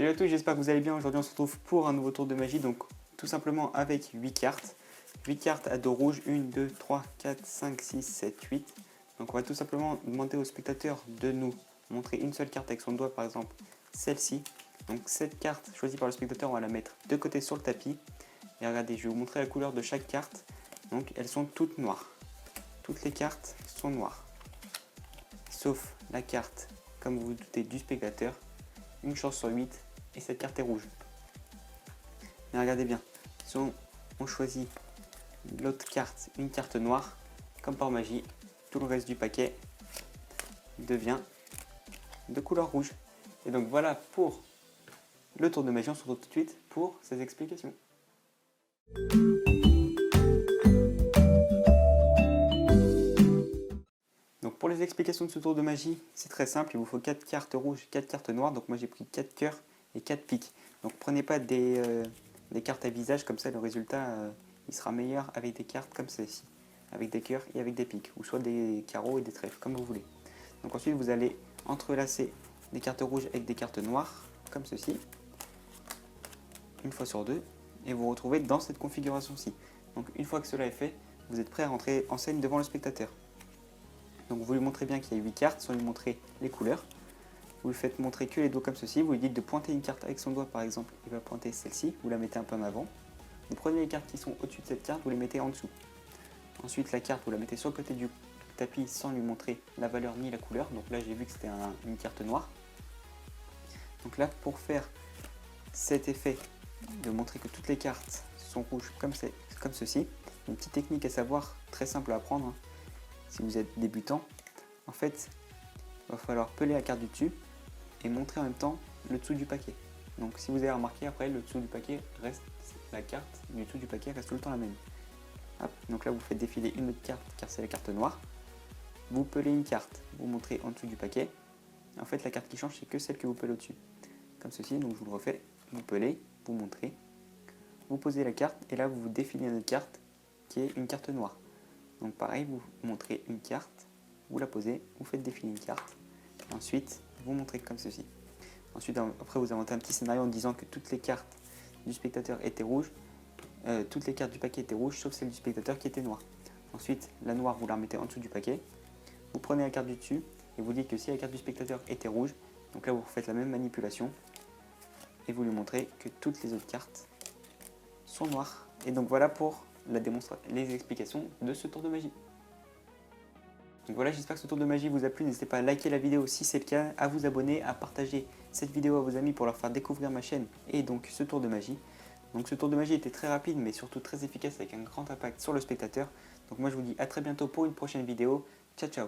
Salut à tous, j'espère que vous allez bien. Aujourd'hui on se retrouve pour un nouveau tour de magie, donc tout simplement avec 8 cartes. 8 cartes à dos rouge, 1, 2, 3, 4, 5, 6, 7, 8. Donc on va tout simplement demander au spectateur de nous montrer une seule carte avec son doigt, par exemple celle-ci. Donc cette carte choisie par le spectateur, on va la mettre de côté sur le tapis. Et regardez, je vais vous montrer la couleur de chaque carte. Donc elles sont toutes noires. Toutes les cartes sont noires. Sauf la carte, comme vous vous doutez, du spectateur. Une chance sur 8 et cette carte est rouge. Mais regardez bien, si on choisit l'autre carte, une carte noire, comme par magie, tout le reste du paquet devient de couleur rouge. Et donc voilà pour le tour de magie, on se retrouve tout de suite pour ces explications. Donc pour les explications de ce tour de magie, c'est très simple, il vous faut 4 cartes rouges, 4 cartes noires, donc moi j'ai pris 4 cœurs et 4 piques. Donc prenez pas des cartes à visage, comme ça le résultat il sera meilleur avec des cartes comme celle-ci, avec des cœurs et avec des piques, ou soit des carreaux et des trèfles, comme vous voulez. Donc ensuite vous allez entrelacer des cartes rouges avec des cartes noires, comme ceci, une fois sur deux, et vous vous retrouvez dans cette configuration-ci. Donc une fois que cela est fait, vous êtes prêt à rentrer en scène devant le spectateur. Donc vous lui montrez bien qu'il y a 8 cartes, sans lui montrer les couleurs. Vous lui faites montrer que les doigts comme ceci, vous lui dites de pointer une carte avec son doigt par exemple, il va pointer celle-ci, vous la mettez un peu en avant. Vous prenez les cartes qui sont au-dessus de cette carte, vous les mettez en dessous. Ensuite la carte, vous la mettez sur le côté du tapis sans lui montrer la valeur ni la couleur. Donc là j'ai vu que c'était une carte noire. Donc là pour faire cet effet de montrer que toutes les cartes sont rouges comme ceci, une petite technique à savoir, très simple à apprendre, hein. Si vous êtes débutant, en fait, il va falloir peler la carte du dessus et montrer en même temps le dessous du paquet. Donc si vous avez remarqué, après le dessous du paquet reste, la carte du dessous du paquet reste tout le temps la même. Hop, donc là vous faites défiler une autre carte car c'est la carte noire. Vous pelez une carte, vous montrez en dessous du paquet. En fait la carte qui change c'est que celle que vous pelez au-dessus. Comme ceci, donc je vous le refais, vous pelez, vous montrez, vous posez la carte et là vous défilez une autre carte qui est une carte noire. Donc pareil, vous montrez une carte, vous la posez, vous faites défiler une carte, ensuite vous montrez comme ceci. Ensuite, après vous inventez un petit scénario en disant que toutes les cartes du spectateur étaient rouges, toutes les cartes du paquet étaient rouges, sauf celle du spectateur qui était noire. Ensuite, la noire, vous la remettez en dessous du paquet, vous prenez la carte du dessus, et vous dites que si la carte du spectateur était rouge, donc là vous faites la même manipulation, et vous lui montrez que toutes les autres cartes sont noires. Et donc voilà pour les explications de ce tour de magie. Donc voilà, j'espère que ce tour de magie vous a plu. N'hésitez pas à liker la vidéo si c'est le cas, à vous abonner, à partager cette vidéo à vos amis pour leur faire découvrir ma chaîne et donc ce tour de magie. Donc ce tour de magie était très rapide mais surtout très efficace avec un grand impact sur le spectateur. Donc moi je vous dis à très bientôt pour une prochaine vidéo. Ciao ciao.